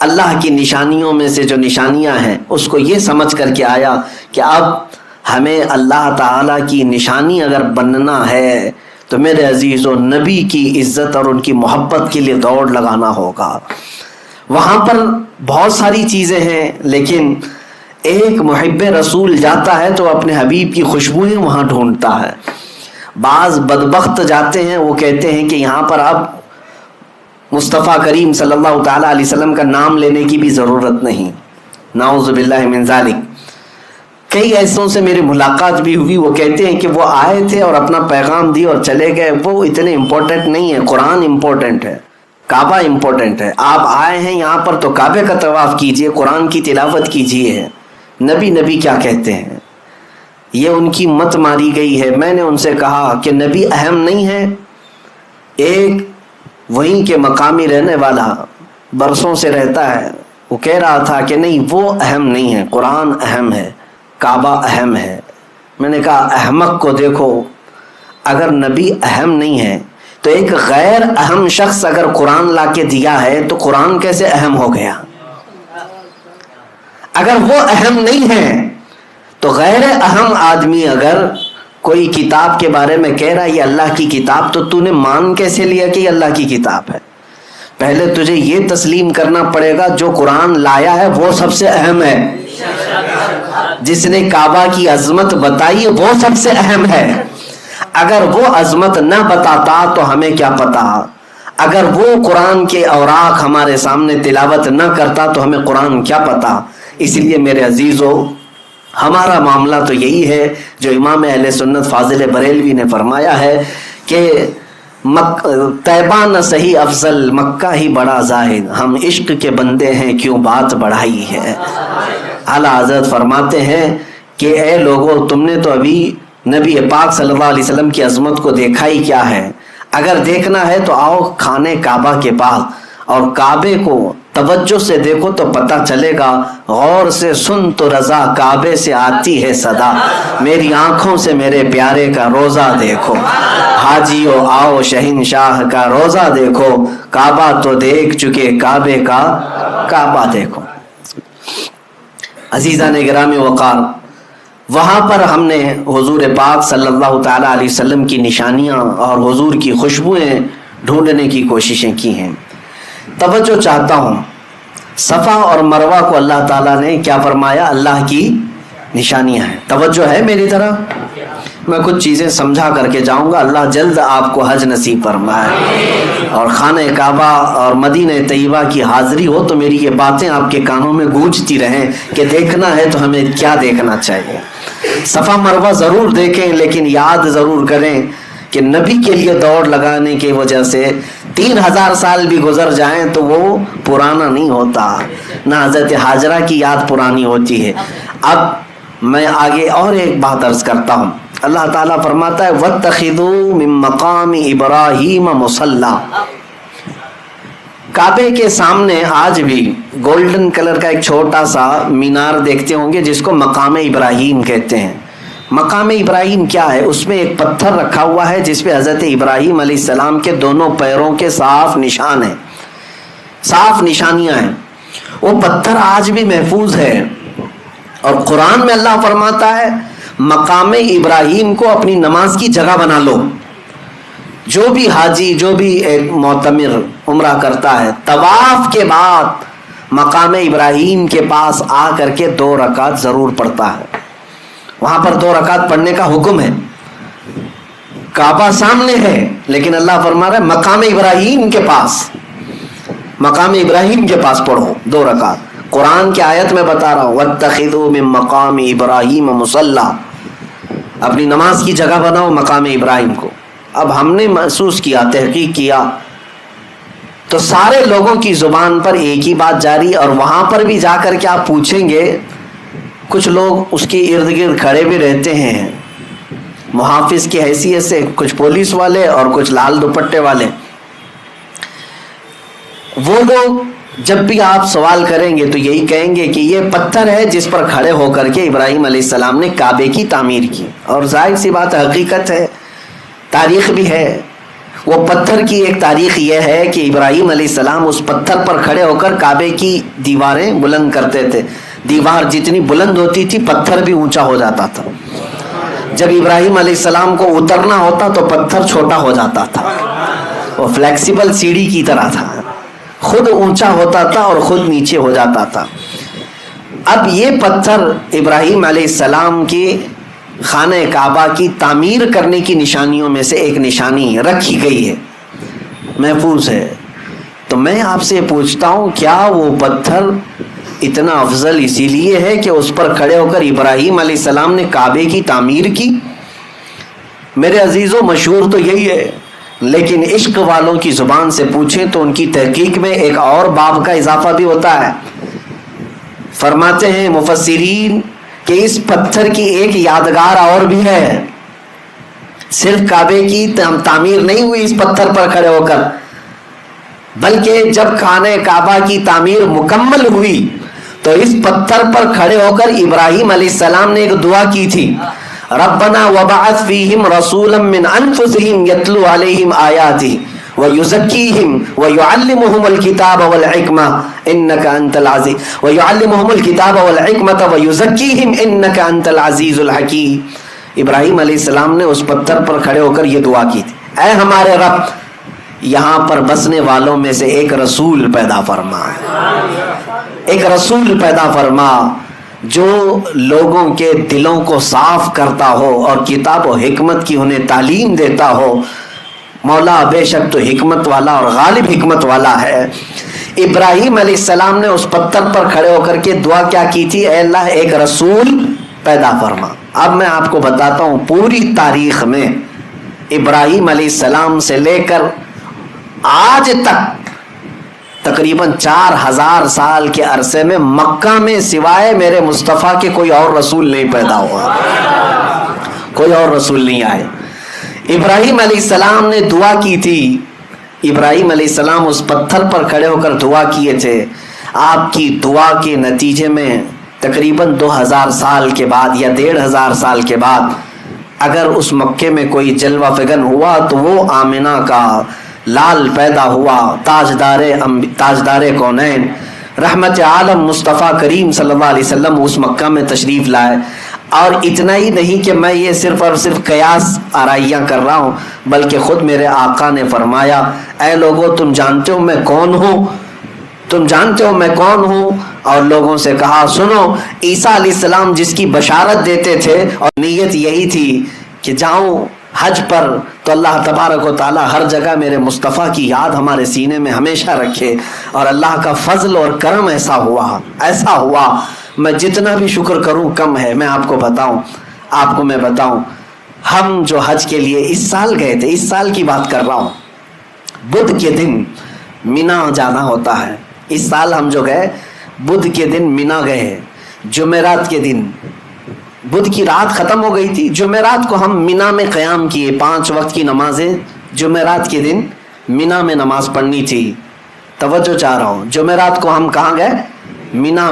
اللہ کی نشانیوں میں سے جو نشانیاں ہیں اس کو یہ سمجھ کر کے آیا کہ اب ہمیں اللہ تعالیٰ کی نشانی اگر بننا ہے تو میرے عزیزو نبی کی عزت اور ان کی محبت کے لیے دوڑ لگانا ہوگا۔ وہاں پر بہت ساری چیزیں ہیں، لیکن ایک محب رسول جاتا ہے تو اپنے حبیب کی خوشبوئیں وہاں ڈھونڈتا ہے۔ بعض بدبخت جاتے ہیں، وہ کہتے ہیں کہ یہاں پر اب مصطفیٰ کریم صلی اللہ تعالیٰ علیہ وسلم کا نام لینے کی بھی ضرورت نہیں، نعوذ باللہ من ذالک۔ کئی ایسوں سے میری ملاقات بھی ہوئی، وہ کہتے ہیں کہ وہ آئے تھے اور اپنا پیغام دی اور چلے گئے، وہ اتنے امپورٹنٹ نہیں ہے، قرآن امپورٹنٹ ہے، کعبہ امپورٹنٹ ہے۔ آپ آئے ہیں یہاں پر تو کعبے کا طواف کیجئے، قرآن کی تلاوت کیجئے۔ نبی کیا کہتے ہیں، یہ ان کی مت ماری گئی ہے۔ میں نے ان سے کہا کہ نبی اہم نہیں ہے، ایک وہیں کے مقامی رہنے والا برسوں سے رہتا ہے، وہ کہہ رہا تھا کہ نہیں وہ اہم نہیں ہے، قرآن اہم ہے، کعبہ اہم ہے۔ میں نے کہا احمق کو دیکھو، اگر نبی اہم نہیں ہے تو ایک غیر اہم شخص اگر قرآن لا کے دیا ہے تو قرآن کیسے اہم ہو گیا؟ اگر وہ اہم نہیں ہے تو غیر اہم آدمی اگر کوئی کتاب کے بارے میں کہہ رہا ہے یہ اللہ کی کتاب، تو نے مان کیسے لیا کہ یہ اللہ کی کتاب ہے؟ پہلے تجھے یہ تسلیم کرنا پڑے گا جو قرآن لایا ہے وہ سب سے اہم ہے، جس نے کعبہ کی عظمت بتائی وہ سب سے اہم ہے۔ اگر وہ عظمت نہ بتاتا تو ہمیں کیا پتا، اگر وہ قرآن کے اوراق ہمارے سامنے تلاوت نہ کرتا تو ہمیں قرآن کیا پتا۔ اس لیے میرے عزیزو، ہمارا معاملہ تو یہی ہے جو امام اہل سنت فاضل بریلوی نے فرمایا ہے کہ طیبہ نہ صحیح افضل، مکہ ہی بڑا زاہد، ہم عشق کے بندے ہیں کیوں بات بڑھائی ہے۔ اعلیٰ حضرت فرماتے ہیں کہ اے لوگو، تم نے تو ابھی نبی پاک صلی اللہ علیہ وسلم کی عظمت کو دیکھا ہی کیا ہے؟ اگر دیکھنا ہے تو آؤ خانے کعبہ کے پاس اور کعبے کو توجہ سے دیکھو تو پتہ چلے گا، غور سے سن تو رضا کعبے سے آتی ہے صدا، میری آنکھوں سے میرے پیارے کا روزہ دیکھو، حاجیو آؤ شہنشاہ کا روزہ دیکھو، کعبہ تو دیکھ چکے کعبے کا کعبہ دیکھو۔ عزیزان گرامی وقار، وہاں پر ہم نے حضور پاک صلی اللہ تعالیٰ علیہ وسلم کی نشانیاں اور حضور کی خوشبوئیں ڈھونڈنے کی کوششیں کی ہیں۔ توجہ چاہتا ہوں، صفا اور مروہ کو اللہ تعالیٰ نے کیا فرمایا؟ اللہ کی نشانیاں ہیں۔ توجہ ہے میری طرح؟ میں کچھ چیزیں سمجھا کر کے جاؤں گا، اللہ جلد آپ کو حج نصیب فرمائے اور خانہ کعبہ اور مدینہ طیبہ کی حاضری ہو تو میری یہ باتیں آپ کے کانوں میں گونجتی رہیں کہ دیکھنا ہے تو ہمیں کیا دیکھنا چاہیے۔ صفا مروہ ضرور دیکھیں، لیکن یاد ضرور کریں کہ نبی کے لیے دوڑ لگانے کی وجہ سے 3000 سال بھی گزر جائیں تو وہ پرانا نہیں ہوتا، نہ حضرت حاجرہ کی یاد پرانی ہوتی ہے۔ اب میں آگے اور ایک بات عرض کرتا ہوں، اللہ تعالیٰ فرماتا ہے وَاتَّخِذُوا مِن مَّقَامِ إِبْرَاهِيمَ مُصَلًّى۔ کعبے کے سامنے آج بھی گولڈن کلر کا ایک چھوٹا سا مینار دیکھتے ہوں گے جس کو مقام ابراہیم کہتے ہیں۔ مقام ابراہیم کیا ہے؟ اس میں ایک پتھر رکھا ہوا ہے جس پہ حضرت ابراہیم علیہ السلام کے دونوں پیروں کے صاف نشان ہیں، صاف نشانیاں ہیں۔ وہ پتھر آج بھی محفوظ ہے، اور قرآن میں اللہ فرماتا ہے مقام ابراہیم کو اپنی نماز کی جگہ بنا لو۔ جو بھی حاجی، جو بھی ایک معتمر عمرہ کرتا ہے، طواف کے بعد مقام ابراہیم کے پاس آ کر کے 2 رکعت ضرور پڑھتا ہے۔ وہاں پر 2 رکعت پڑھنے کا حکم ہے۔ کعبہ سامنے ہے لیکن اللہ فرما رہا ہے مقام ابراہیم کے پاس، مقام ابراہیم کے پاس پڑھو 2 رکعت۔ قرآن کی آیت میں بتا رہا ہوں وَاتَّخِذُوا مِن مَّقَامِ إِبْرَاهِيمَ مُصَلًّى، اپنی نماز کی جگہ بناؤ مقام ابراہیم کو۔ اب ہم نے محسوس کیا، تحقیق کیا تو سارے لوگوں کی زبان پر ایک ہی بات جاری، اور وہاں پر بھی جا کر کے آپ پوچھیں گے، کچھ لوگ اس کے ارد گرد کھڑے بھی رہتے ہیں محافظ کی حیثیت سے، کچھ پولیس والے اور کچھ لال دوپٹے والے۔ وہ لوگ جب بھی آپ سوال کریں گے تو یہی کہیں گے کہ یہ پتھر ہے جس پر کھڑے ہو کر کے ابراہیم علیہ السلام نے کعبے کی تعمیر کی، اور ظاہر سی بات حقیقت ہے، تاریخ بھی ہے۔ وہ پتھر کی ایک تاریخ یہ ہے کہ ابراہیم علیہ السلام اس پتھر پر کھڑے ہو کر کعبے کی دیواریں بلند کرتے تھے. دیوار جتنی بلند ہوتی تھی پتھر بھی اونچا ہو جاتا تھا. جب ابراہیم علیہ السلام کو اترنا ہوتا تو پتھر چھوٹا ہو جاتا تھا. وہ فلیکسیبل سیڑھی کی طرح تھا, خود اونچا ہوتا تھا اور خود نیچے ہو جاتا تھا. اب یہ پتھر ابراہیم علیہ السلام کی خانہ کعبہ کی تعمیر کرنے کی نشانیوں میں سے ایک نشانی رکھی گئی ہے, محفوظ ہے. تو میں آپ سے پوچھتا ہوں, کیا وہ پتھر اتنا افضل اسی لیے ہے کہ اس پر کھڑے ہو کر ابراہیم علیہ السلام نے کعبے کی تعمیر کی؟ میرے عزیزوں, مشہور تو یہی ہے, لیکن عشق والوں کی زبان سے پوچھیں تو ان کی تحقیق میں ایک اور باب کا اضافہ بھی ہوتا ہے. فرماتے ہیں مفسرین کہ اس پتھر کی ایک یادگار اور بھی ہے. صرف کعبے کی تعمیر نہیں ہوئی اس پتھر پر کھڑے ہو کر, بلکہ جب خانہ کعبہ کی تعمیر مکمل ہوئی تو اس پتھر پر کھڑے ہو کر ابراہیم علیہ السلام نے ایک دعا کی تھی, ربنا وبعث فیہم رسولا من انفسہم یتلو علیہم آیاتہ وَيُزَكِّيهِمْ وَيُعَلِّمُهُمُ الْكِتَابَ وَالْحِكْمَةَ إِنَّكَ أَنْتَ الْعَزِيزُ وَيُعَلِّمُهُمُ الْكِتَابَ وَالْحِكْمَةَ وَيُزَكِّيهِمْ إِنَّكَ أَنْتَ الْعَزِيزُ الْحَكِيمُ. ابراہیم علیہ السلام نے اس پتھر پر کھڑے ہو کر یہ دعا کی تھی, اے ہمارے رب, یہاں پر بسنے والوں میں سے ایک رسول پیدا فرما, ایک رسول پیدا فرما جو لوگوں کے دلوں کو صاف کرتا ہو اور کتاب و حکمت کی انہیں تعلیم دیتا ہو. مولا بے شک تو حکمت والا اور غالب حکمت والا ہے. ابراہیم علیہ السلام نے اس پتھر پر کھڑے ہو کر کے دعا کیا کی تھی, اے اللہ ایک رسول پیدا فرما. اب میں آپ کو بتاتا ہوں, پوری تاریخ میں ابراہیم علیہ السلام سے لے کر آج تک تقریباً 4000 سال کے عرصے میں مکہ میں سوائے میرے مصطفیٰ کے کوئی اور رسول نہیں پیدا ہوا, کوئی اور رسول نہیں آئے. ابراہیم علیہ السلام نے دعا کی تھی, ابراہیم علیہ السلام اس پتھر پر کھڑے ہو کر دعا کیے تھے. آپ کی دعا کے نتیجے میں تقریباً 2000 سال کے بعد یا 1500 سال کے بعد اگر اس مکے میں کوئی جلوہ فگن ہوا تو وہ آمنہ کا لال پیدا ہوا, تاجدار کونین رحمت عالم مصطفیٰ کریم صلی اللہ علیہ وسلم اس مکہ میں تشریف لائے. اور اتنا ہی نہیں کہ میں یہ صرف اور صرف قیاس آرائیاں کر رہا ہوں, بلکہ خود میرے آقا نے فرمایا, اے لوگوں تم جانتے ہو میں کون ہوں, تم جانتے ہو میں کون ہوں. اور لوگوں سے کہا سنو, عیسیٰ علیہ السلام جس کی بشارت دیتے تھے اور نیت یہی تھی کہ جاؤں حج پر تو اللہ تبارک و تعالی ہر جگہ میرے مصطفیٰ کی یاد ہمارے سینے میں ہمیشہ رکھے, اور اللہ کا فضل اور کرم ایسا ہوا میں جتنا بھی شکر کروں کم ہے. میں آپ کو میں بتاؤں, ہم جو حج کے لیے اس سال گئے تھے, اس سال کی بات کر رہا ہوں, بدھ کے دن مینا جانا ہوتا ہے. اس سال ہم جو گئے بدھ کے دن مینا گئے, جمعرات کے دن, بدھ کی رات ختم ہو گئی تھی, جمعرات کو ہم مینا میں قیام کیے. 5 وقت کی نمازیں جمعرات کے دن مینا میں نماز پڑھنی تھی. توجہ چاہ رہا ہوں, جمعرات کو ہم کہاں گئے, مینا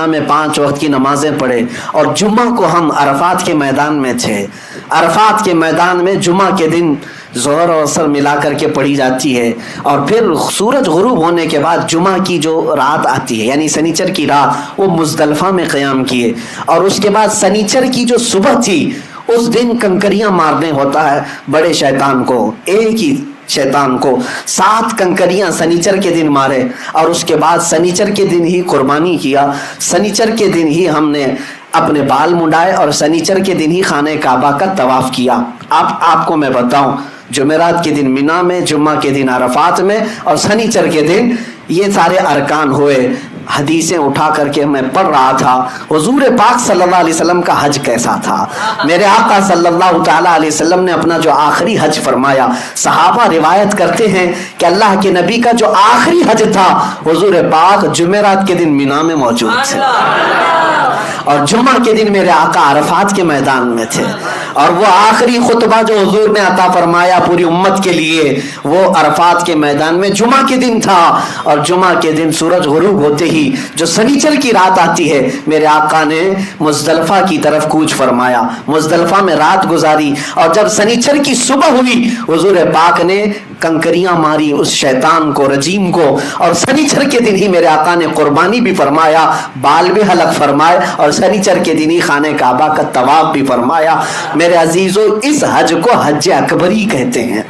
میں 5 وقت کی نمازیں پڑھے. اور جمعہ کو ہم عرفات کے میدان میں تھے. عرفات کے میدان میں جمعہ کے دن ظہر اور عصر ملا کر کے پڑھی جاتی ہے, اور پھر سورج غروب ہونے کے بعد جمعہ کی جو رات آتی ہے یعنی سنیچر کی رات, وہ مزدلفہ میں قیام کیے. اور اس کے بعد سنیچر کی جو صبح تھی اس دن کنکریاں مارنے ہوتا ہے بڑے شیطان کو, ایک ہی شیطان کو 7 کنکریاں سنیچر کے دن مارے, اور اس کے بعد سنیچر کے دن ہی قربانی کیا. سنیچر کے دن ہی ہم نے اپنے بال منڈائے اور سنیچر کے دن ہی خانہ کعبہ کا طواف کیا. آپ کو میں بتاؤں, جمعرات کے دن مینا میں, جمعہ کے دن عرفات میں, اور سنیچر کے دن یہ سارے ارکان ہوئے. حدیثیں اٹھا کر کے میں پڑھ رہا تھا حضور پاک صلی اللہ علیہ وسلم کا حج کیسا تھا. میرے آقا صلی اللہ تعالی علیہ وسلم نے اپنا جو آخری حج فرمایا, صحابہ روایت کرتے ہیں کہ اللہ کے نبی کا جو آخری حج تھا حضور پاک جمعرات کے دن مینا میں موجود تھے, اور جمعہ کے دن میرے آقا عرفات کے میدان میں تھے. اور وہ آخری خطبہ جو حضور نے عطا فرمایا پوری امت کے لیے وہ عرفات کے میدان میں جمعہ کے دن تھا، اور جمعہ کے دن سورج غروب ہوتے ہی جو سنیچر کی رات آتی ہے میرے آقا نے مزدلفہ کی طرف کوچ فرمایا، مزدلفہ میں رات گزاری، اور جب سنیچر کی صبح ہوئی حضور پاک نے کنکریاں ماری اس شیطان کو، رجیم کو، اور سنیچر کے دن ہی میرے آقا نے قربانی بھی فرمایا، بال بھی حلق فرمائے، اور سنیچر کے دن ہی خانہ کعبہ کا طواف بھی فرمایا۔ میرے عزیزو اس حج کو حج اکبر ہی کہتے ہیں،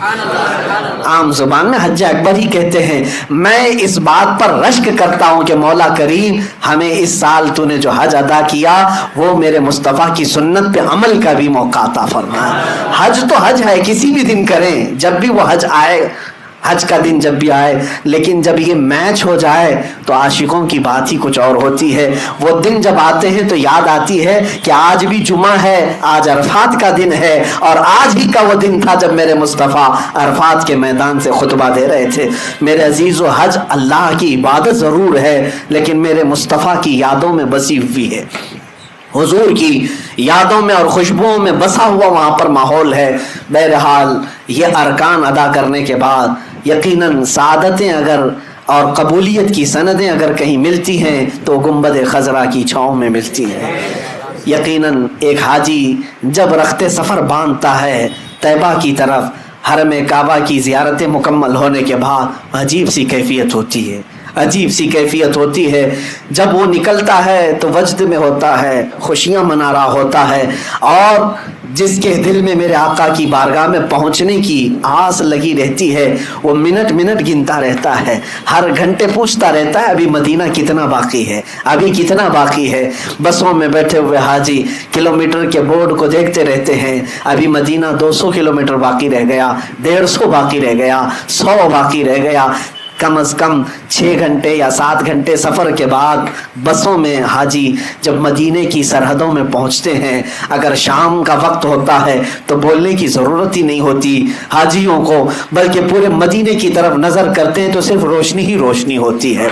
عام زبان میں حج اکبر ہی کہتے ہیں۔ میں اس بات پر رشک کرتا ہوں کہ مولا کریم ہمیں اس سال تو نے جو حج ادا کیا وہ میرے مصطفیٰ کی سنت پہ عمل کا بھی موقع عطا فرمائے۔ حج تو حج ہے، کسی بھی دن کریں، جب بھی وہ حج آئے، حج کا دن جب بھی آئے، لیکن جب یہ میچ ہو جائے تو عاشقوں کی بات ہی کچھ اور ہوتی ہے۔ وہ دن جب آتے ہیں تو یاد آتی ہے کہ آج بھی جمعہ ہے، آج عرفات کا دن ہے، اور آج ہی کا وہ دن تھا جب میرے مصطفیٰ عرفات کے میدان سے خطبہ دے رہے تھے۔ میرے عزیز و حج اللہ کی عبادت ضرور ہے لیکن میرے مصطفیٰ کی یادوں میں بسی ہوئی ہے، حضور کی یادوں میں اور خوشبوؤں میں بسا ہوا وہاں پر ماحول ہے۔ بہرحال یہ ارکان ادا کرنے کے بعد یقیناً سعادتیں اگر اور قبولیت کی سندیں اگر کہیں ملتی ہیں تو گنبد خضرا کی چھاؤں میں ملتی ہیں۔ یقیناً ایک حاجی جب رخت سفر باندھتا ہے طیبہ کی طرف، حرم کعبہ کی زیارتیں مکمل ہونے کے بعد عجیب سی کیفیت ہوتی ہے، عجیب سی کیفیت ہوتی ہے۔ جب وہ نکلتا ہے تو وجد میں ہوتا ہے، خوشیاں منا رہا ہوتا ہے، اور جس کے دل میں میرے آقا کی بارگاہ میں پہنچنے کی آس لگی رہتی ہے وہ منٹ منٹ گنتا رہتا ہے، ہر گھنٹے پوچھتا رہتا ہے ابھی مدینہ کتنا باقی ہے، ابھی کتنا باقی ہے۔ بسوں میں بیٹھے ہوئے حاجی کلومیٹر کے بورڈ کو دیکھتے رہتے ہیں، ابھی مدینہ 200 کلومیٹر باقی رہ گیا، 150 باقی رہ گیا، 100 باقی رہ گیا۔ کم از کم 6 گھنٹے یا 7 گھنٹے سفر کے بعد بسوں میں حاجی جب مدینے کی سرحدوں میں پہنچتے ہیں، اگر شام کا وقت ہوتا ہے تو بولنے کی ضرورت ہی نہیں ہوتی حاجیوں کو، بلکہ پورے مدینے کی طرف نظر کرتے ہیں تو صرف روشنی ہی روشنی ہوتی ہے،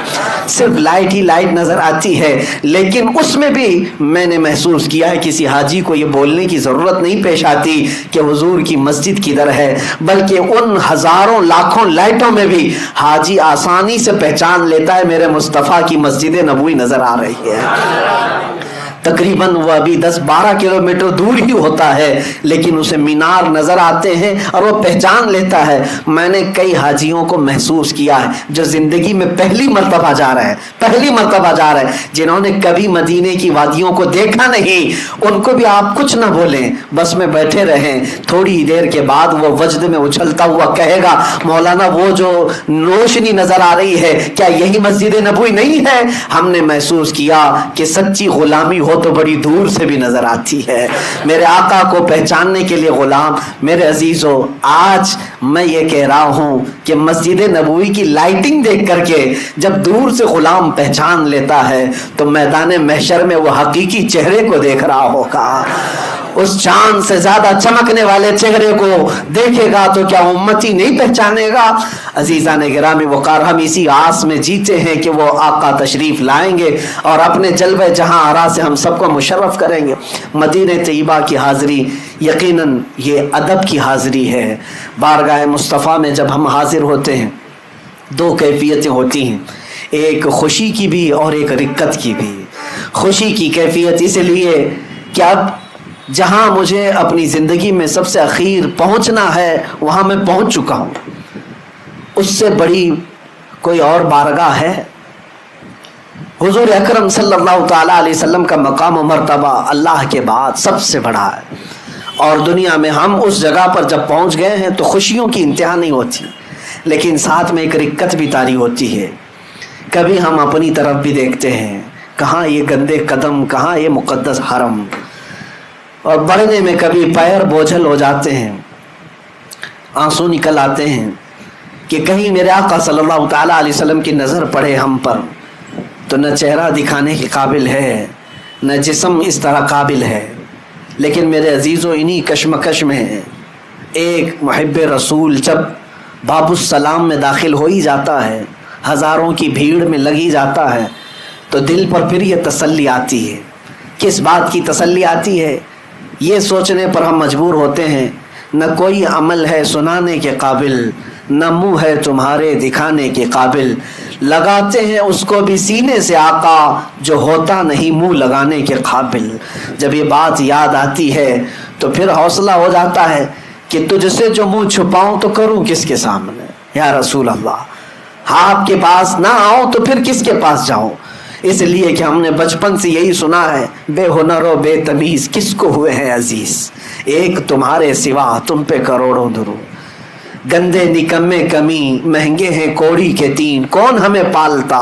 صرف لائٹ ہی لائٹ نظر آتی ہے۔ لیکن اس میں بھی میں نے محسوس کیا ہے کسی حاجی کو یہ بولنے کی ضرورت نہیں پیش آتی کہ حضور کی مسجد کدھر ہے، بلکہ ان ہزاروں لاکھوں لائٹوں میں بھی حاجی آسانی سے پہچان لیتا ہے میرے مصطفیٰ کی مسجد نبوی نظر آ رہی ہے۔ تقریباً وہ ابھی 10-12 کلومیٹر دور ہی ہوتا ہے لیکن اسے مینار نظر آتے ہیں اور وہ پہچان لیتا ہے۔ میں نے کئی حاجیوں کو محسوس کیا ہے جو زندگی میں پہلی مرتبہ جا رہے ہیں، پہلی مرتبہ جا رہے ہیں، جنہوں نے کبھی مدینے کی وادیوں کو دیکھا نہیں، ان کو بھی آپ کچھ نہ بولیں، بس میں بیٹھے رہیں، تھوڑی دیر کے بعد وہ وجد میں اچھلتا ہوا کہے گا مولانا وہ جو روشنی نظر آ رہی ہے کیا یہی مسجد نبوی نہیں ہے؟ ہم نے محسوس کیا کہ سچی غلامی ہو تو بڑی دور سے بھی نظر آتی ہے۔ میرے آقا کو پہچاننے کے لیے غلام، میرے عزیزو آج میں یہ کہہ رہا ہوں کہ مسجد نبوی کی لائٹنگ دیکھ کر کے جب دور سے غلام پہچان لیتا ہے تو میدان محشر میں وہ حقیقی چہرے کو دیکھ رہا ہوگا، اس چاند سے زیادہ چمکنے والے چہرے کو دیکھے گا تو کیا امتی نہیں پہچانے گا؟ عزیزان گرامی وقار، ہم اسی آس میں جیتے ہیں کہ وہ آقا تشریف لائیں گے اور اپنے جلوہ جہاں آرا سے ہم سب کو مشرف کریں گے۔ مدینہ طیبہ کی حاضری یقیناً یہ ادب کی حاضری ہے۔ بارگاہ مصطفیٰ میں جب ہم حاضر ہوتے ہیں 2 کیفیتیں ہوتی ہیں، ایک خوشی کی بھی اور ایک رقت کی بھی۔ خوشی کی کیفیت اس لیے کہ اب جہاں مجھے اپنی زندگی میں سب سے اخیر پہنچنا ہے وہاں میں پہنچ چکا ہوں، اس سے بڑی کوئی اور بارگاہ ہے؟ حضور اکرم صلی اللہ تعالیٰ علیہ وسلم کا مقام و مرتبہ اللہ کے بعد سب سے بڑا ہے، اور دنیا میں ہم اس جگہ پر جب پہنچ گئے ہیں تو خوشیوں کی انتہا نہیں ہوتی، لیکن ساتھ میں ایک رقت بھی طاری ہوتی ہے۔ کبھی ہم اپنی طرف بھی دیکھتے ہیں، کہاں یہ گندے قدم، کہاں یہ مقدس حرم، اور بڑھنے میں کبھی پیر بوجھل ہو جاتے ہیں، آنسو نکل آتے ہیں کہ کہیں میرے آقا صلی اللہ تعالیٰ علیہ وسلم کی نظر پڑے ہم پر تو نہ چہرہ دکھانے کے قابل ہے نہ جسم اس طرح قابل ہے۔ لیکن میرے عزیزو انہی کشمکش میں ایک محب رسول جب باب السلام میں داخل ہو ہی جاتا ہے، ہزاروں کی بھیڑ میں لگی جاتا ہے، تو دل پر پھر یہ تسلی آتی ہے۔ کس بات کی تسلی آتی ہے یہ سوچنے پر ہم مجبور ہوتے ہیں نہ کوئی عمل ہے سنانے کے قابل، نہ منہ ہے تمہارے دکھانے کے قابل، لگاتے ہیں اس کو بھی سینے سے آقا جو ہوتا نہیں منہ لگانے کے قابل۔ جب یہ بات یاد آتی ہے تو پھر حوصلہ ہو جاتا ہے کہ تجھ سے جو منہ چھپاؤں تو کروں کس کے سامنے یا رسول اللہ، آپ کے پاس نہ آؤں تو پھر کس کے پاس جاؤں؟ اس لیے کہ ہم نے بچپن سے یہی سنا ہے، بے ہنر و بے تمیز کس کو ہوئے ہیں عزیز، ایک تمہارے سوا تم پہ کروڑوں درود، گندے نکمے کمی مہنگے ہیں کوڑی کے تین، کون ہمیں پالتا